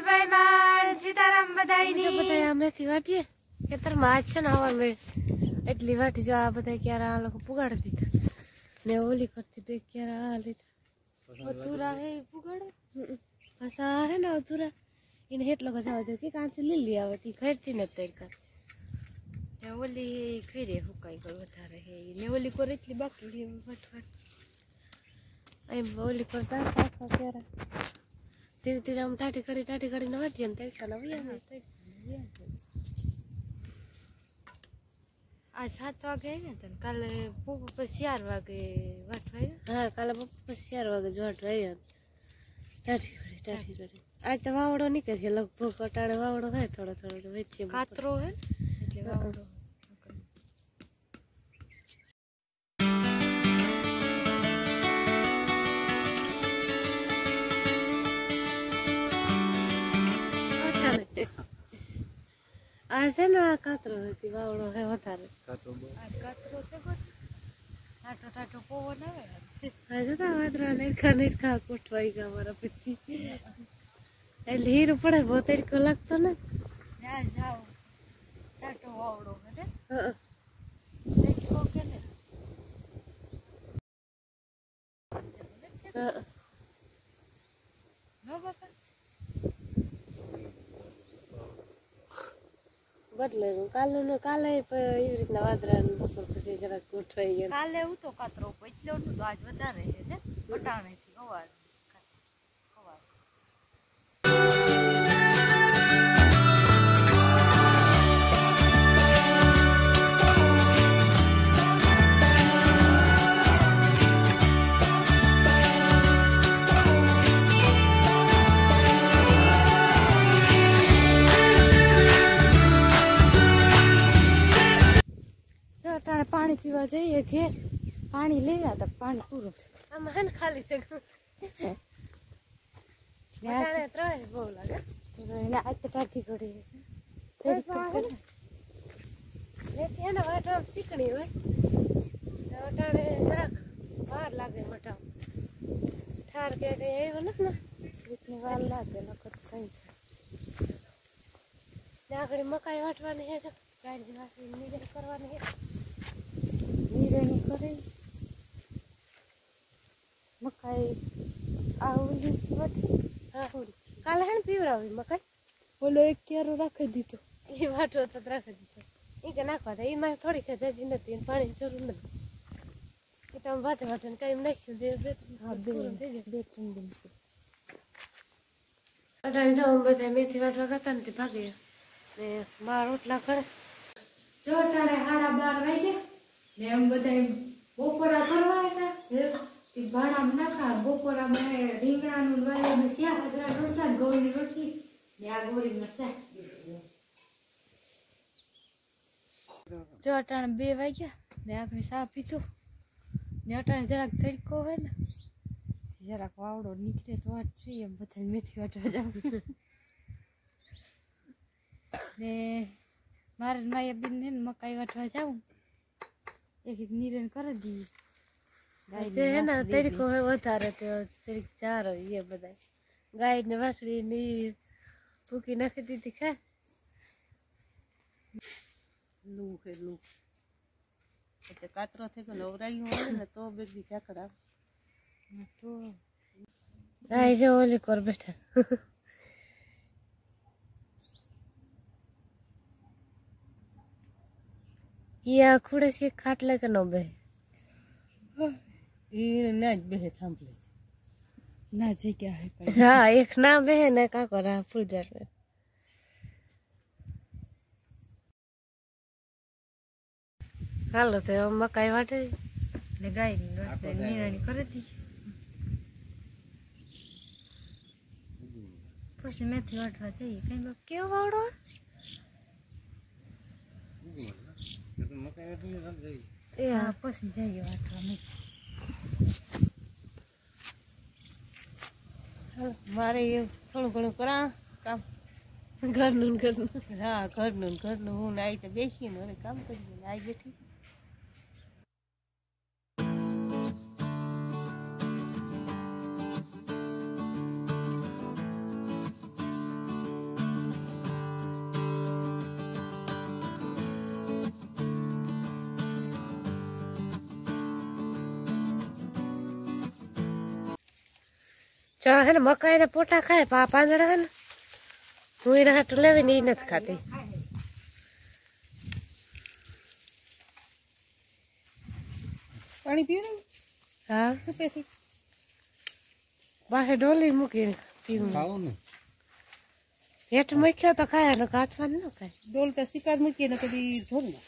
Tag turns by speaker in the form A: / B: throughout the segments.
A: ભાઈમાન સીતારામ બધાયની બધા અમેથી વાટીએ ખેતરમાં આજ છે ને હવા મેં એટલી વાટી જો આ બધા ક્યારે આ લોકો પુગાડી દીધા ને ઓલી કરતી બે ક્યારે આ લીધા અધૂરા હે પુગાડે પાછા હે ને અધૂરા એને એટલો જવા દો કે કાંથી લીલી આવે તી ખરતી ને તડકા ને ઓલી ખરે હુકાઈ ગયો વધારે હે ને ઓલી કોર એટલી બાકી હે વટવટ એમ ઓલી કરતા પાછા ક્યારે ધીરે ધીરે આમ ટાટી કરીને વાટીએ ને તડકા ના વયા आज 7 વાગે આવી ને કાલે બપોર પછી 4 વાગે વાટવા હા કાલે બપોર પછી 4 વાગે જ વાટવા આવ્યા ટાટી કરી આજ તો વાવડો નીકળે લગભગ અટાણે વાવડો થાય થોડો તો વચ્ચે કાતરો હે એટલે વાવડો આ છે ને કાતરો હતી વાવડો હે વધારે કાતરો છે ટાટો પવન આવે હા જતા વાદરા નેરખા કોઠવાઈ ગયા મારા પછી એટલે હીરું પડે બહુ તડકો લાગતો ને જાવ ટાટો વાવડો હે તડકો કે ને નો બાપા બદલે કાલે એવી રીતના વાદરા બપોર પછી જરાક ગોઠવાઈ ગયા કાલે હું તો કાતરો પચલો નું તો આજ વધારે છે ને પટાણે થી હવાર પાણી પીવા જઈએ ઘેર પાણી લેવા તો પાણી પૂરું આમાં હે ને ખાલી થઈ ગયું બહુ લાગે આજ તો ટાઢી ઘડી છે એને વાટવા શીખણી હોય અટાણે જરાક વાર લાગે મટાવ ઠાર કે કઈ આવ્યો નથી ને એટલી વાર લાગે નકર કઈ આગળ મકાઈ વાટવાની હે ગાડી વાસી નીકળ કરવાની હે નિરેણી કરી મકાઈ આવલી વટી કાલે હે ને પીવડાવી મકાઈ ઓલો એક ક્યારો રાખી દીધો એ વાટો તો રાખી દીધો એ કે નાખવા હતા એમાં થોડીક જાજી નથી પાણી જરૂર નથી એ તો આમ વાટે ને કઈ નાખ્યું દે બે ત્રણ દિન અટાણે જાઉં બધા મેથી વાટવા કરતા ને તે ભાગી ને મારા રોટલા ખડે જો અટાણે 12:30 વાગ્યા ને એમ બધા બપોરા કરવા હતા ભાણામાં નાખા બપોરામાં રીંગણાનું વાયુ શાક રોટલા ગોળની રોટલી ને આ ગોળીમાં શાક જો અટાણે 2 વાગ્યા ને આગળ ચા પીધો ને અટાણે જરાક તડકો હોય ને જરાક વાવડો નીકળે તો વાત છે એમ બધા મેથી વાટવા જાવ ને મારે માયા બેન ને મકાઈ વાટવા જાઉં એક નિરણ કરી દઈએ ગાય હે ને તડકો હોય વધારે તો જરીક ચારો એ બધા ગાય ને વાસળી ને ભૂકી નાખી દીધી ખા લૂ એટલે કાતરો થઈ ગયો નવરાયું હોય ને તો બેગી ચાકર આવે તો ગાય જો ઓલી કોર બેઠા યા ખુડે છે ખાટલે કે નો બે ઈ ના જ બે થાંભલે ના જગ્યા હે હા એક ના બે ને કાકો રા ફૂલજાર હાલો તો મકાઈ વાટે ને ગાય નિરાણી કરી દી પછી મેથી વાટવા જઈએ કઈ બાપ કેવો વાવડો હા પછી જઈએ વાટવા મારે એ થોડું ઘણું કરા કામ ઘરનું હા ઘરનું હું આવી તો બેસીને હવે કામ કરી આવી બેઠી जो है ना मकाई ने पोटा खाए पांदड़ा है ना हुई ना तो लेवे नहीं नत खाती
B: पानी पीओ ने
A: हाँ
B: सुपे थी
A: बाहर डोली मुकी पीऊं
B: खाओ ने
A: हेठ मुक्यो तो खाए ना काचवा न खाए
B: डोल का शिकार मुकी ने कभी ढोल ना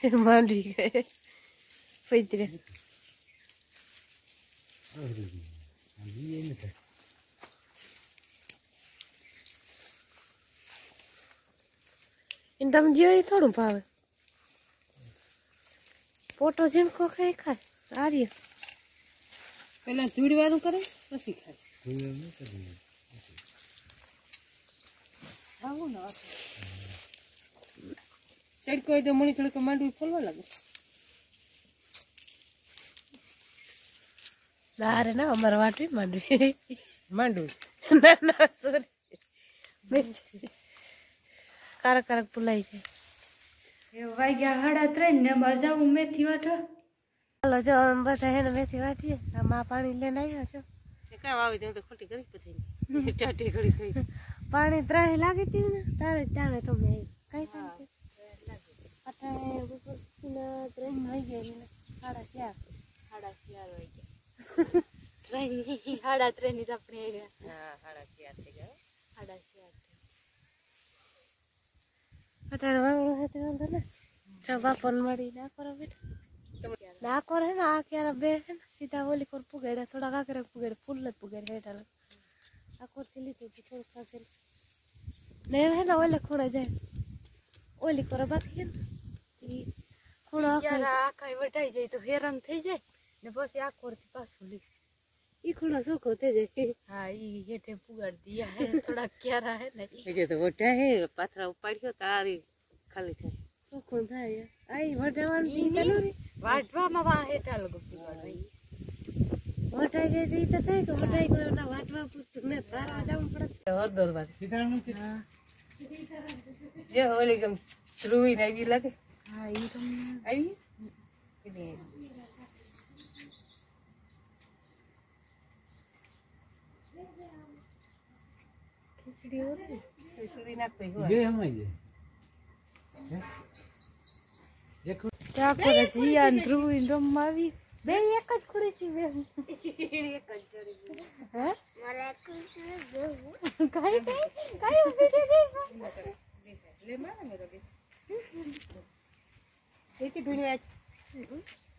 A: मांडी गए पैतरे इन दम जियो ही थोड़ू पावे पोटो जिनको खाए खाए आ रही
B: पहला धूड़ वारू करे પછી ખાય આવો ના ચડકો દે મણી કડકો માંડવી ફોલવા લાગે
A: ના રે ના અમાર વાટવી માંડવી
B: માંડવી
A: ના ના સોરી કારક કારક પુલાઈ છે
C: એ વાગ્યા 3:30 ને બાર જાઉં મેથી વાટો
A: હાલો જો આમ બધા હે ને મેથી વાટીએ આમાં પાણી લઈને આવ્યા છો
B: એ કા વાવી દે તો ખોટી કરી પથઈ ટાટી ઘડી થઈ
A: પાણી ત્રાહી લાગી હતી ને તારે જાણે તમે કઈ શાંતિ અટાણે ઉપર ત્રણ થઈ ગઈ ને 4:30
C: 3:30 3:30 ની તો આપણે
B: હા 4:30 થઈ ગયા
C: 4:30
A: અટાણે વાંગડો હે તે વાંધો ને જો બાપન મળી ના કરો બેટા ના કરે ને આ ક્યારે બે હે ને સીધા ઓલી કોર પુગેડે થોડા કાકરે પુગેડે ફૂલ જ પુગેડે હેઠા આ કોરથી લીધું થોડું કાકરે ને હે ને ઓલે ખૂણે જાય ઓલી કોર બાકી હે ને ખૂણો
C: યાર આ કઈ વટાઈ જાય તો હેરાન થઈ જાય ને પછી આ કોરથી પાછું લી
A: ઈ ખૂણો સોખો થઈ જાય
C: હા ઈ હેઠે પુગાડ દિયા હે થોડા ક્યારા હે ને
B: એ જે તો વટા હે પાથરા ઉપાડ્યો તારી ખાલી થાય
A: સોખો થાય આઈ વટાવાનું
C: ઈ વાટવામાં વા હેઠા લગો પુગાડ
A: વટાઈ જાય તો ઈ તો થાય કે વટાઈ ગયો ના વાટવા પૂછતું ને તારા જવું પડે
B: હરદર વાત સીતારામ જે ઓલી જેમ ધ્રુવી ને આવી લાગે
C: હા ઈ તમને
B: આવી
C: ખીચડી ઓરે
B: ખીચડી નાખી હોય
D: બે હમાઈ જાય
C: ત્યાં કરે જીયા ને ધ્રુવી ને રમવા આવી બે એક જ ખુડી છે બે
B: એક જ જરી
C: હે
A: મારા કુસુમ દેવું
C: કાઈ ઉભી થઈ
B: ले मारा मेरा भी इतनी भीड़ में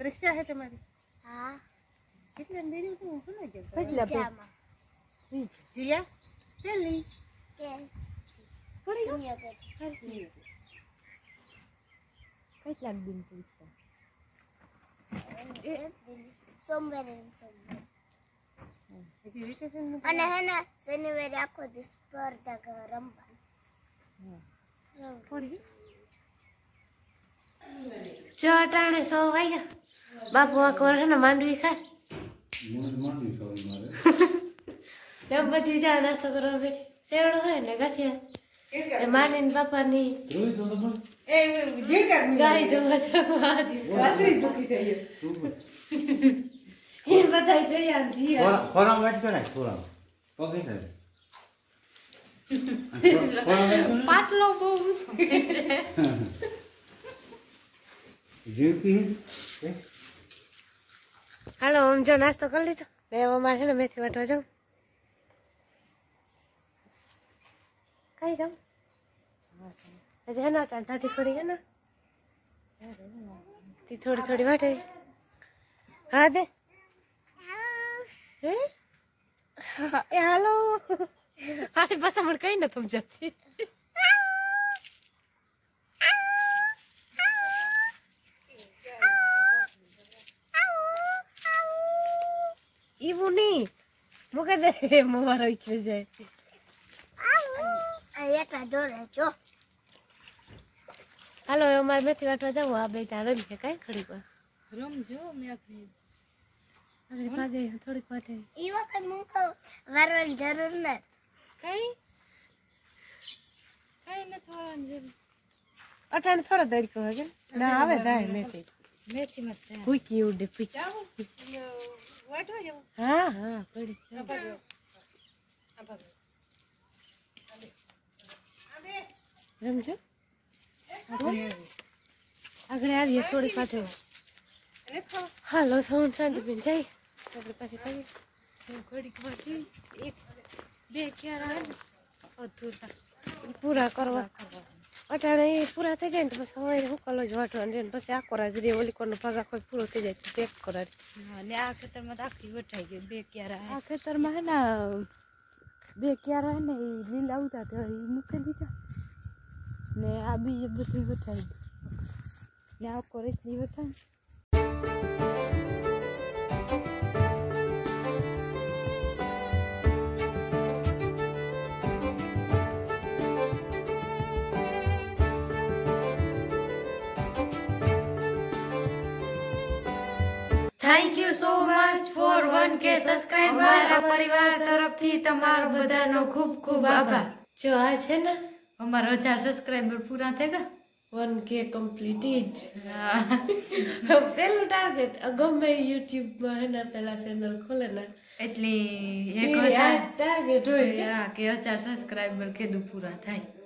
B: परीक्षा है तुम्हारी
A: હા
B: कितने दिन को होना जब
C: કેટલા બે
B: जिया चली
A: કે
C: પડી ગયો
A: સુનિયા કે
C: કેટલા દિન પરીક્ષા
A: સોમવારે
B: इसी वेकेशन में
A: અને હે ને શનિવારે આખો દિવસ સ્પર્ધા રમવા
B: पड़ी
A: ચટાણે 100 વાગ્યા બાપુ આ કોર હે ને માંડવી ખાય ને બધી જા નાસ્તો કરવા બેઠી સેવડો હોય ને ગાંઠિયા માની ને પાપા ની
B: ए झिड़का
A: ગાય દો આજે
B: रात्रि भूखी गई
A: એ બધા જોયા જીયા
D: ખોરાક વેટ કરાય ખોરાક પગે થાય
C: પાટલો બહુ
D: જીવકી
A: હાલો આમ જો નાસ્તો કરી લીધો ને અમારે છે ને મેથી વાટવા જાઉં કઈ જાઉં હજી હે ને ટાટી ખોડી હે ને તી થોડી થોડી વાટે હા દે હે એ હાલો આની પાસે મને કઈ ન સમજાતી એવું નહીં મૂકે દે મોવારો ઈખરી જાય એટલા દોડે જો હાલો અમારે મેથી વાટવા જવું આ બે ત્યાં રમી કઈ ખડી પર
C: રમજો મેથી
A: આગળ ભાગે થોડીક વાટે
E: ઈ વખત મૂકો વારવાની જરૂર નથી
C: કઈ કઈ ન થોડા જરૂર
A: અટાણે થોડો દડકો હે કે ના આવે દાય મેથી
C: મેથી મત
A: ભૂકી ઉડે પીચ
B: વાટવા જવું
A: હા
C: હા પડી
A: રમજો આગળ આવીએ થોડી કાઢે
B: અને ખાવા
A: હાલો થોડું શાંતિબેન જઈ આપણે પાછી કરીએ
C: ઘડીક વાટી એક બે ક્યારા હે ને અધૂરા
A: પૂરા કરવા અટાણે એ પૂરા થઈ જાય ને તો પછી હવે હું કલો જ વાટવાનું છે ને પછી આખો રાજ રે ઓલી કોરનો ભાગ આખો પૂરો થઈ જાય તો ચેક કરાર
C: હા ને આ ખેતરમાં તો આખી વટાઈ ગઈ બે ક્યારા
A: આ ખેતરમાં હે ને બે ક્યારા હે ને એ લીલા ઉતા તો એ મૂકી દીધા ને આ બીજે બધી વટાઈ ને આખો રેતલી વટાઈ
C: thank you so much for 1K subscriber અમારા પરિવાર તરફથી તમારો બધાનો ખૂબ ખૂબ આભાર
A: જો આ છે ને
C: અમારા 1000 સબસ્ક્રાઇબર પૂરા થઈ ગયા
A: 1K કમ્પ્લીટેડ પેલું ટાર્ગેટ ગમે યુટ્યુબમાં હે ને પેલા ચેનલ ખોલે ને
C: એટલે
A: એ
C: 1000
A: ટાર્ગેટ હોય
C: કે 1000 સબસ્ક્રાઇબર કીધું પૂરા થાય